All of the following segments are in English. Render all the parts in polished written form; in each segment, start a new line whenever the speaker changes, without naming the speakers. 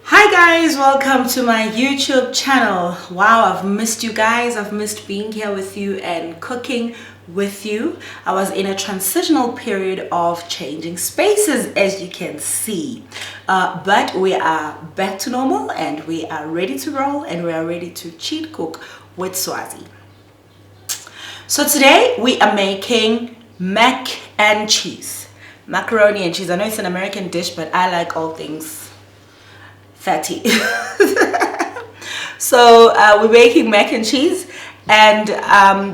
Hi guys, welcome to my YouTube channel. Wow, I've missed you guys. I've missed being here with you and cooking with you. I was in a transitional period of changing spaces, as you can see, but we are back to normal and we are ready to roll and we are ready to cheat cook with Swazi. So today we are making mac and cheese, macaroni and cheese. I know it's an American dish, but I like all things fatty. So we're making mac and cheese, and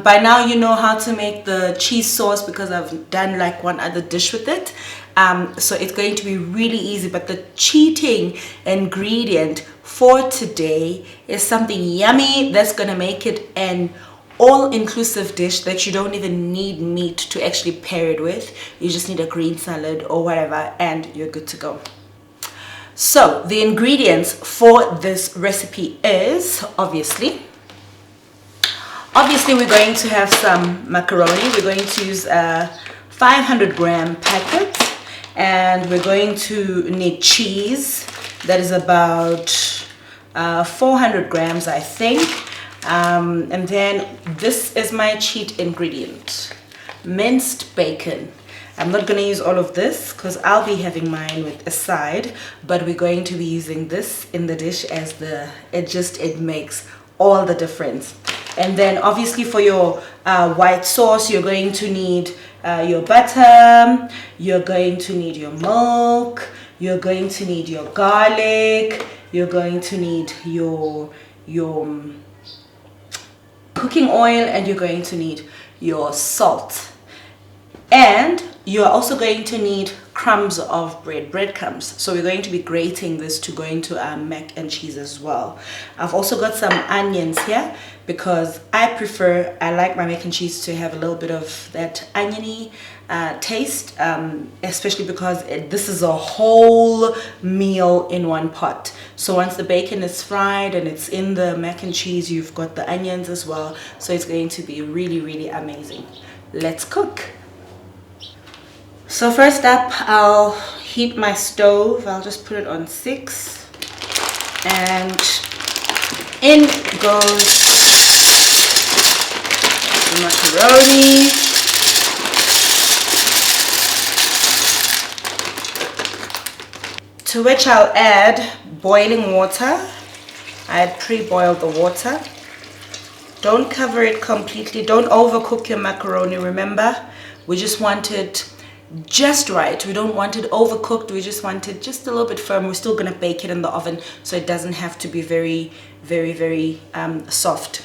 by now you know how to make the cheese sauce because I've done like one other dish with it. So it's going to be really easy, but the cheating ingredient for today is something yummy that's gonna make it an all-inclusive dish that you don't even need meat to actually pair it with. You just need a green salad or whatever and you're good to go. So the ingredients for this recipe is obviously we're going to have some macaroni. We're going to use a 500-gram packet, and we're going to need cheese that is about 400 grams, I think. And then this is my cheat ingredient: minced bacon. I'm not going to use all of this because I'll be having mine with a side, but we're going to be using this in the dish as it makes all the difference. And then obviously for your white sauce, you're going to need your butter, you're going to need your milk, you're going to need your garlic, you're going to need your cooking oil, and you're going to need your salt. And you're also going to need crumbs of breadcrumbs. So we're going to be grating this to go into our mac and cheese as well. I've also got some onions here because I like my mac and cheese to have a little bit of that oniony taste, especially because this is a whole meal in one pot. So once the bacon is fried and it's in the mac and cheese, you've got the onions as well. So it's going to be really, really amazing. Let's cook. So first up, I'll heat my stove. I'll just put it on 6, and in goes the macaroni. To which I'll add boiling water. I had pre-boiled the water. Don't cover it completely. Don't overcook your macaroni. Remember, we just want it just right. We don't want it overcooked. We just want it just a little bit firm. We're still going to bake it in the oven, so it doesn't have to be very, very, very soft.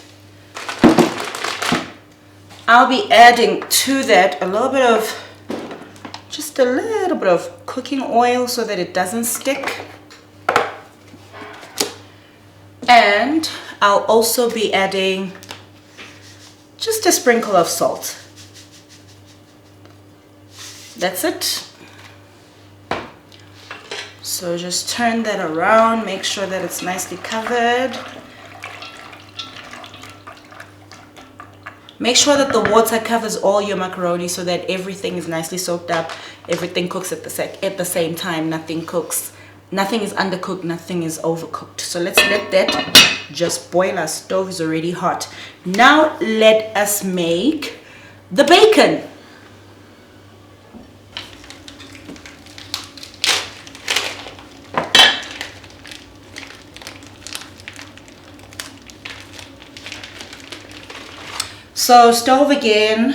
I'll be adding to that just a little bit of cooking oil so that it doesn't stick. And I'll also be adding just a sprinkle of salt. That's it. So just turn that around, make sure that it's nicely covered. Make sure that the water covers all your macaroni so that everything is nicely soaked up. Everything cooks at the same time. Nothing is undercooked, nothing is overcooked. So let's let that just boil. Our stove is already hot. Now let us make the bacon. So stove again.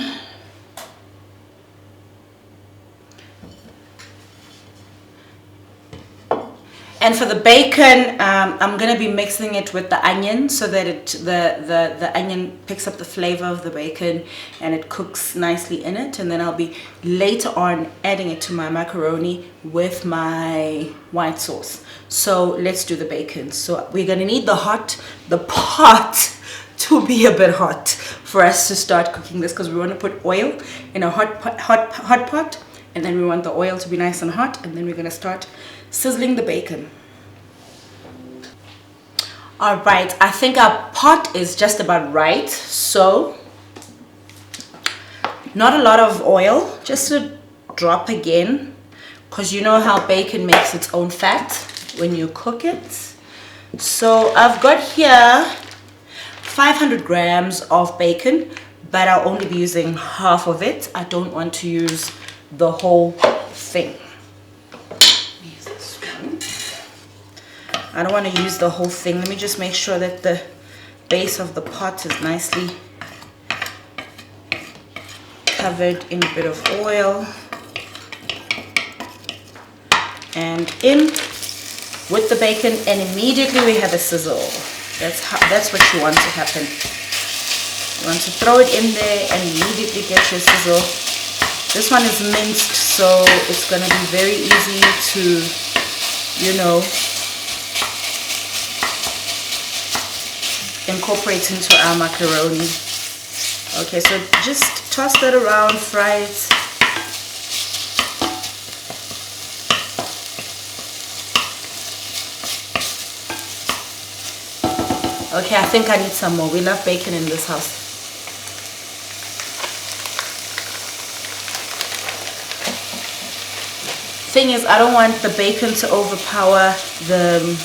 And for the bacon, I'm going to be mixing it with the onion so that the onion picks up the flavor of the bacon and it cooks nicely in it. And then I'll be later on adding it to my macaroni with my white sauce. So let's do the bacon. So we're going to need the pot to be a bit hot for us to start cooking this, because we want to put oil in a hot pot, and then we want the oil to be nice and hot, and then we're going to start sizzling the bacon. All right, I think our pot is just about right, so not a lot of oil, just a drop again, because you know how bacon makes its own fat. when you cook it. So I've got here 500 grams of bacon, but I'll only be using half of it. I don't want to use the whole thing. Use this one. I don't want to use the whole thing. Let me just make sure that the base of the pot is nicely covered in a bit of oil. And in with the bacon, and immediately we have a sizzle. That's what you want to happen. You want to throw it in there and immediately get your sizzle. This one is minced, so it's gonna be very easy to, you know, incorporate into our macaroni. Okay, so just toss that around, fry it. Okay, I think I need some more. We love bacon in this house. Thing is, I don't want the bacon to overpower the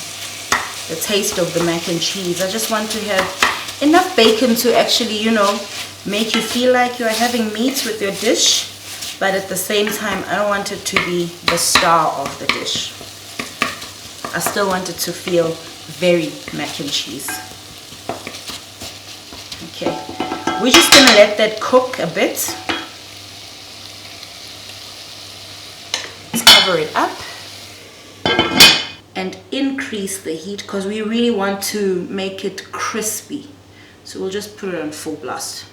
taste of the mac and cheese. I just want to have enough bacon to actually, you know, make you feel like you're having meat with your dish, but at the same time, I don't want it to be the star of the dish. I still want it to feel very mac and cheese. Okay, we're just gonna let that cook a bit. Let's cover it up and increase the heat because we really want to make it crispy. So we'll just put it on full blast.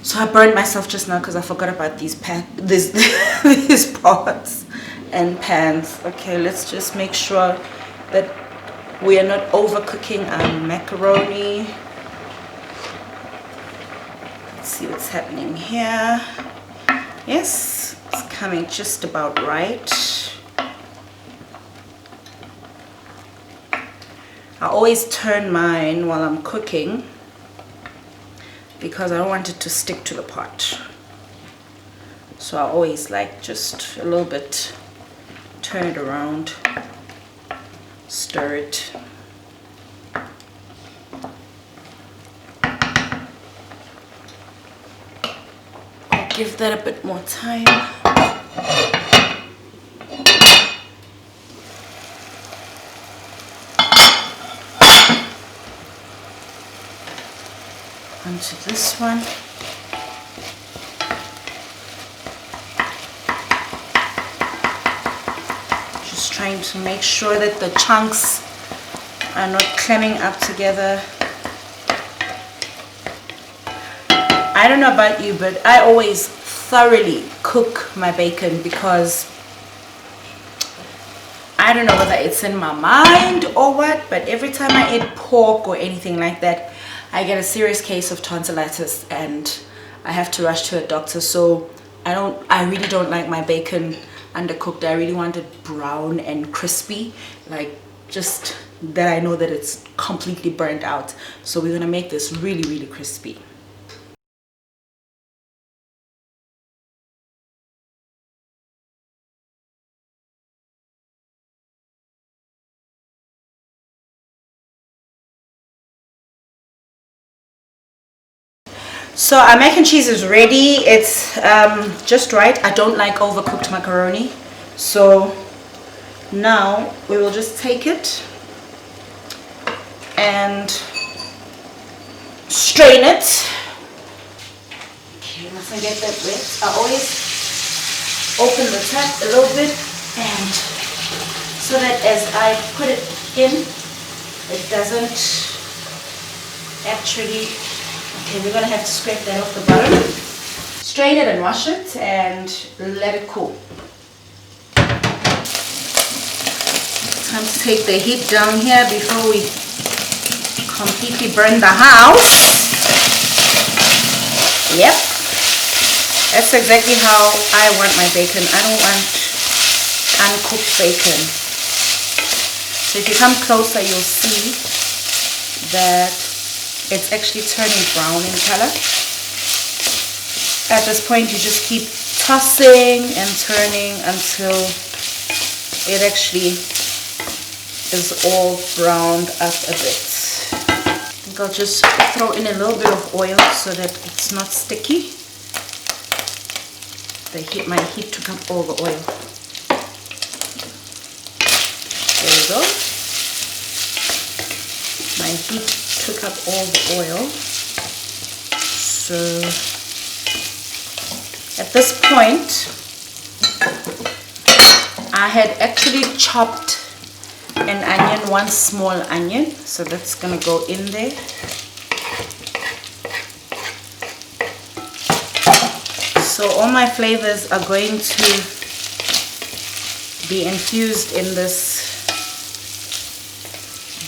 So I burned myself just now because I forgot about these these pots and pans. Okay, let's just make sure that we are not overcooking our macaroni. Let's see what's happening here. Yes, it's coming just about right. I always turn mine while I'm cooking because I don't want it to stick to the pot. So I always like just a little bit, turn it around, stir it. Give that a bit more time. Onto this one. Just trying to make sure that the chunks are not clamming up together. I don't know about you, but I always thoroughly cook my bacon because I don't know whether it's in my mind or what, but every time I eat pork or anything like that, I get a serious case of tonsillitis and I have to rush to a doctor. So I really don't like my bacon undercooked. I really want it brown and crispy, like just that I know that it's completely burnt out. So we're gonna make this really, really crispy. So our mac and cheese is ready. It's just right. I don't like overcooked macaroni. So now we will just take it and strain it. Okay, mustn't get that wet. I always open the tap a little bit and so that as I put it in, it doesn't actually. Okay, we're gonna have to scrape that off the bottom. Strain it and wash it and let it cool. Time to take the heat down here before we completely burn the house. Yep, that's exactly how I want my bacon. I don't want uncooked bacon. So if you come closer, you'll see that it's actually turning brown in color. At this point, you just keep tossing and turning until it actually is all browned up a bit. I think I'll just throw in a little bit of oil so that it's not sticky. My heat took up all the oil. There we go. My heat took up all the oil. So at this point, I had actually chopped an onion, one small onion, so that's gonna go in there. So all my flavors are going to be infused in this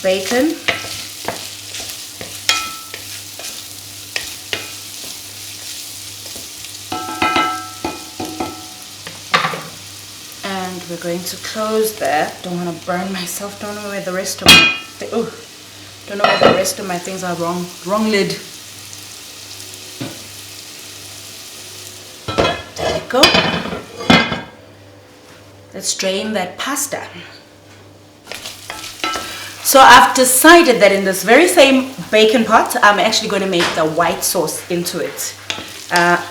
bacon. And we're going to close that. Don't want to burn myself. Don't know where the rest of my don't know where the rest of my things are. Wrong lid. There we go. Let's drain that pasta. So I've decided that in this very same bacon pot, I'm actually going to make the white sauce into it.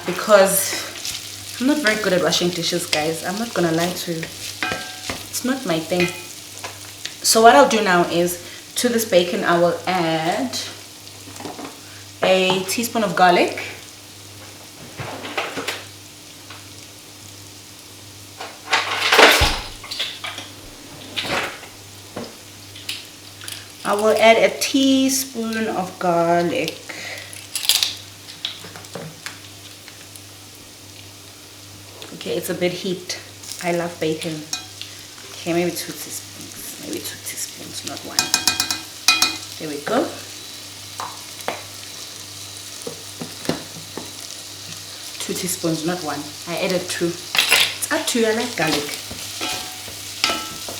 Because I'm not very good at washing dishes, guys. I'm not going to lie to you. It's not my thing. So what I'll do now is, to this bacon, I will add a teaspoon of garlic. I will add a teaspoon of garlic. Okay, it's a bit heat. I love bacon. Okay, maybe 2 teaspoons. Maybe 2 teaspoons, not 1. There we go. Two teaspoons, not 1. I added 2. It's up to you. I like garlic.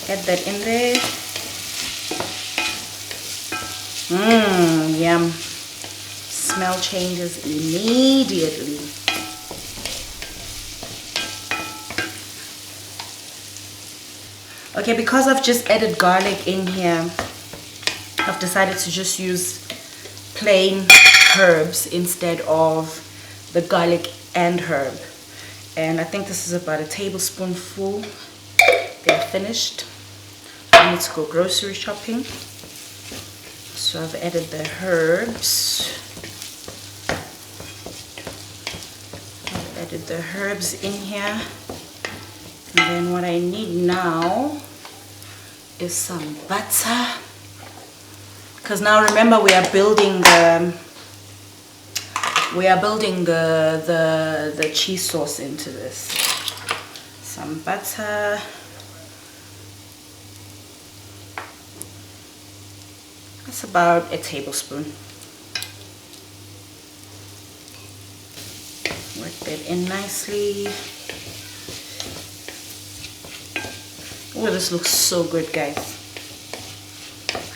Add that in there. Yum. Smell changes immediately. Okay, because I've just added garlic in here, I've decided to just use plain herbs instead of the garlic and herb. And I think this is about a tablespoonful. They're finished. I need to go grocery shopping. So I've added the herbs. I've added the herbs in here. And then what I need now is some butter. Because now remember, we are building the cheese sauce into this. Some butter. That's about a tablespoon. Work that in nicely. Oh, this looks so good, guys.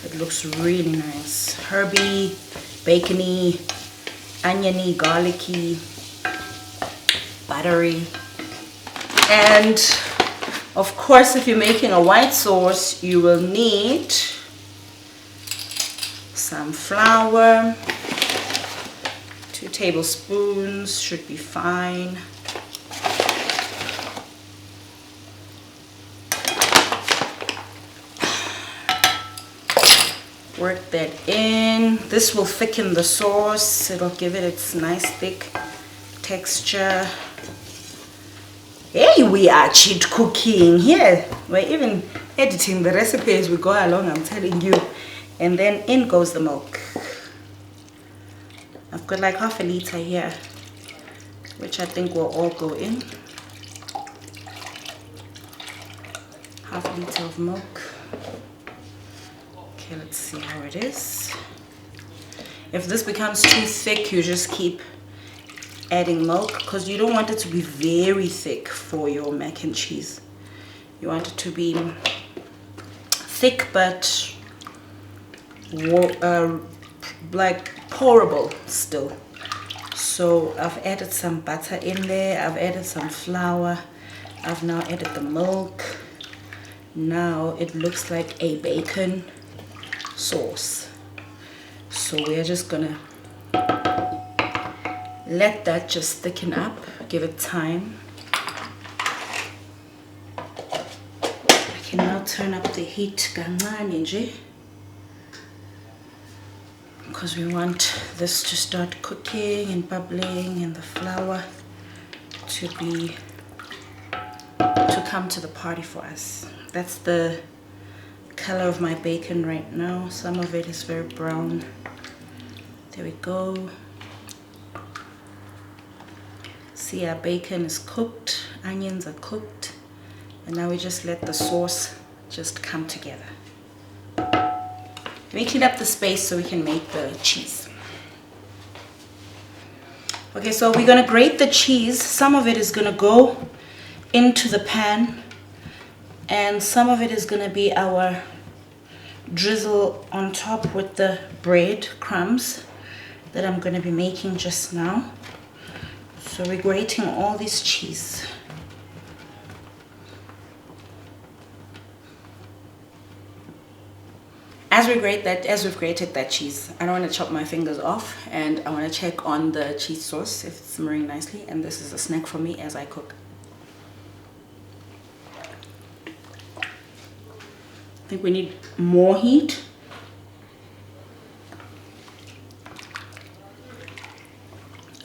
It looks really nice. Herby, bacony, oniony, garlicky, buttery. And of course, if you're making a white sauce, you will need some flour. 2 tablespoons should be fine. Work that in. This will thicken the sauce. It'll give it its nice thick texture. Hey, we are cheat cooking here. We're even editing the recipe as we go along, I'm telling you. And then in goes the milk. I've got like half a liter here, which I think will all go in. Half a liter of milk. Okay, let's see how it is. If this becomes too thick, you just keep adding milk, because you don't want it to be very thick for your mac and cheese. You want it to be thick but like pourable still. So I've added some butter in there, I've added some flour, I've now added the milk, Now it looks like a bacon sauce. So we're just gonna let that just thicken up, give it time. I can now turn up the heat because we want this to start cooking and bubbling and the flour to come to the party for us. That's the color of my bacon right now. Some of it is very brown. There we go. See, our bacon is cooked, onions are cooked, and now we just let the sauce just come together. Let me clean up the space so we can make the cheese. Okay, so we're gonna grate the cheese. Some of it is gonna go into the pan, and some of it is gonna be our drizzle on top with the bread crumbs that I'm gonna be making just now. So we're grating all this cheese. As we've grated that cheese, I don't want to chop my fingers off, and I want to check on the cheese sauce if it's simmering nicely, and this is a snack for me as I cook. I think we need more heat.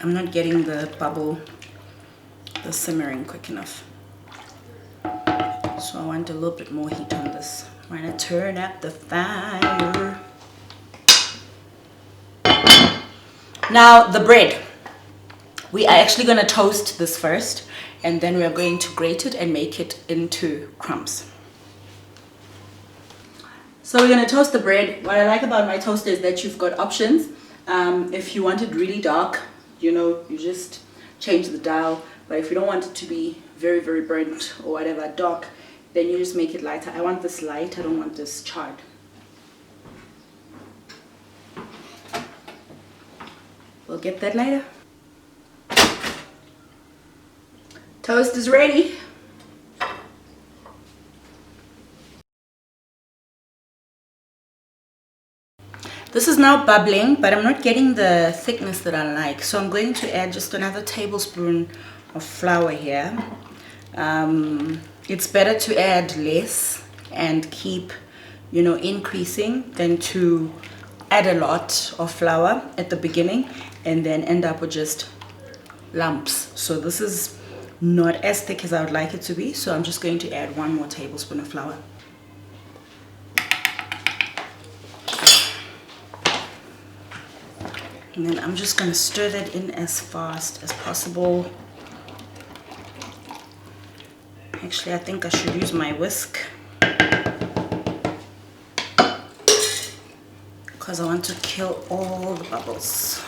I'm not getting the bubble, the simmering quick enough. So I want a little bit more heat on this. I'm gonna turn up the fire. Now the bread. We are actually gonna toast this first, and then we are going to grate it and make it into crumbs. So we're gonna toast the bread. What I like about my toaster is that you've got options. If you want it really dark, you know, you just change the dial. But if you don't want it to be very, very burnt or whatever, dark, then you just make it lighter. I want this light, I don't want this charred. We'll get that later. Toast is ready. This is now bubbling, but I'm not getting the thickness that I like. So I'm going to add just another tablespoon of flour here. It's better to add less and keep, you know, increasing than to add a lot of flour at the beginning and then end up with just lumps. So this is not as thick as I would like it to be. So I'm just going to add 1 more tablespoon of flour. And then I'm just going to stir that in as fast as possible. Actually, I think I should use my whisk because I want to kill all the bubbles.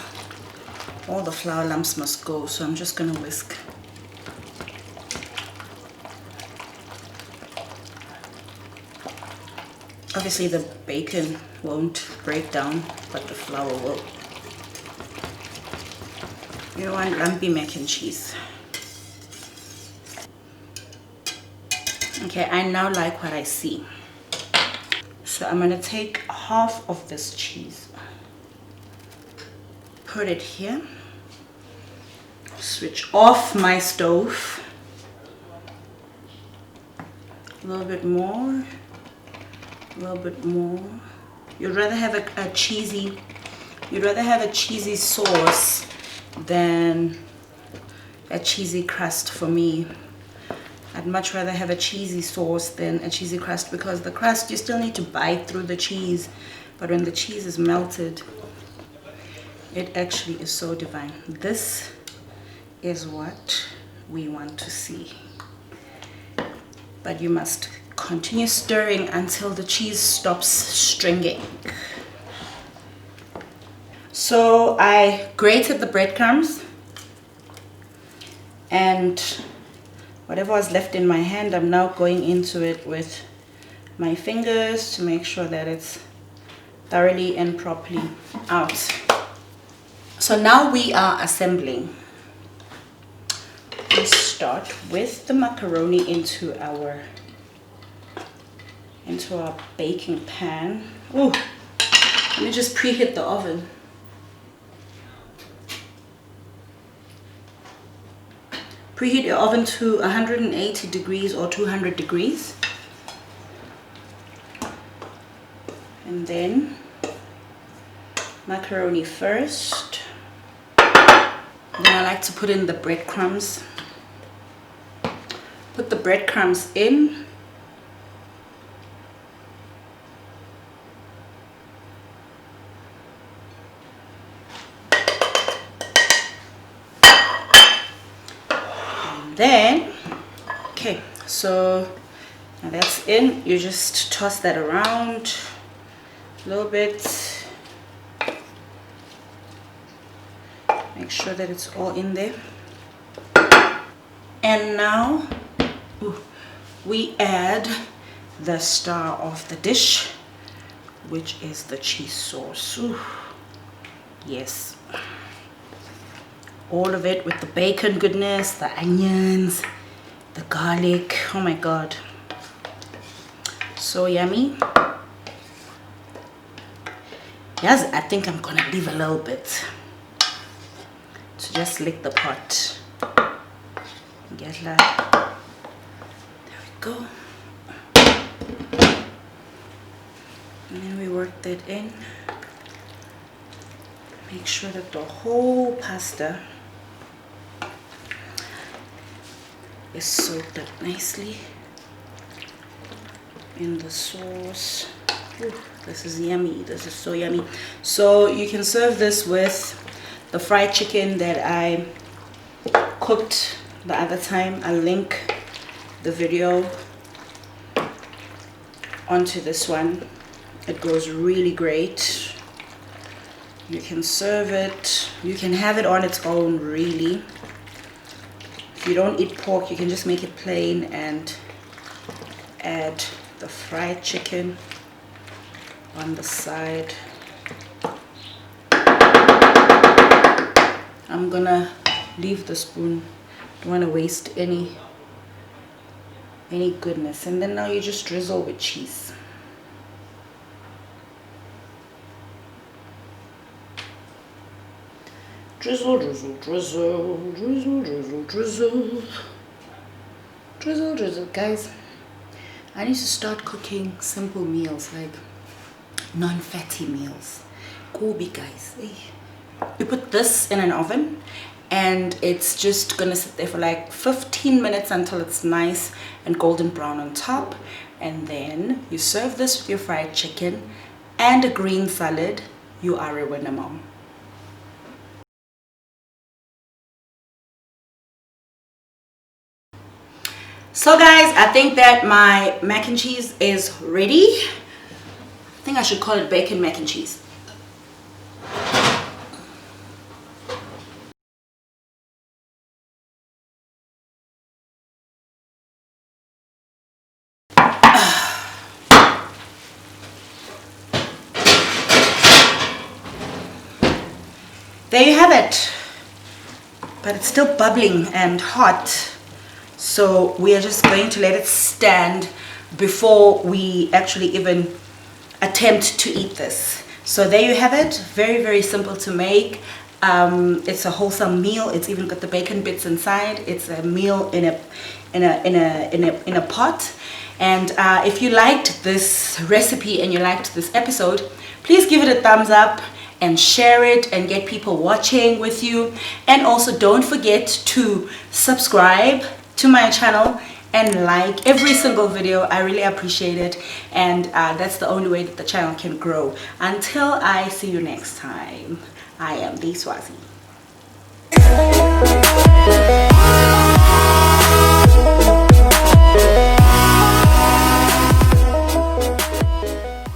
All the flour lumps must go, so I'm just going to whisk. Obviously, the bacon won't break down, but the flour will. You don't want lumpy mac and cheese. Okay, I now like what I see. So I'm gonna take half of this cheese, put it here, switch off my stove, a little bit more, a little bit more. You'd rather have a cheesy sauce than a cheesy crust for me. I'd much rather have a cheesy sauce than a cheesy crust, because the crust you still need to bite through the cheese, but when the cheese is melted, it actually is so divine. This is what we want to see. But you must continue stirring until the cheese stops stringing. So I grated the breadcrumbs, and whatever was left in my hand, I'm now going into it with my fingers to make sure that it's thoroughly and properly out. So now we are assembling. We start with the macaroni into our into our baking pan. Oh, let me just preheat the oven. Preheat your oven to 180 degrees or 200 degrees. And then macaroni first. Then I like to put in the breadcrumbs. Put the breadcrumbs in. And then, okay, so now that's in. You just toss that around a little bit. Make sure that it's all in there. And now we add the star of the dish, which is the cheese sauce. Ooh. Yes, all of it with the bacon goodness, the onions, the garlic. Oh my god, so yummy. Yes, I think I'm gonna leave a little bit to just lick the pot. Get that. There we go. And then we work that in. Make sure that the whole pasta is soaked up nicely in the sauce. Ooh, this is yummy. This is so yummy. So you can serve this with the fried chicken that I cooked the other time. I'll link the video onto this one. It goes really great. You can serve it. You can have it on its own, really. If you don't eat pork, you can just make it plain and add the fried chicken on the side. I'm gonna leave the spoon. Don't want to waste any goodness. And then now you just drizzle with cheese. Drizzle, drizzle, drizzle, drizzle, drizzle, drizzle, drizzle, drizzle. Guys, I need to start cooking simple meals, like non-fatty meals. Gobi, guys. You put this in an oven and it's just gonna sit there for like 15 minutes until it's nice and golden brown on top. And then you serve this with your fried chicken and a green salad. You are a winner, mom. So guys, I think that my mac and cheese is ready. I think I should call it bacon mac and cheese. There you have it. But it's still bubbling and hot. So we are just going to let it stand before we actually even attempt to eat this. So there you have it. Very, very simple to make. It's a wholesome meal. It's even got the bacon bits inside. It's a meal in a pot. And if you liked this recipe and you liked this episode, please give it a thumbs up and share it and get people watching with you. And also don't forget to subscribe to my channel and like every single video. I really appreciate it, and that's the only way that the channel can grow. Until I see you next time, I am the Swazi.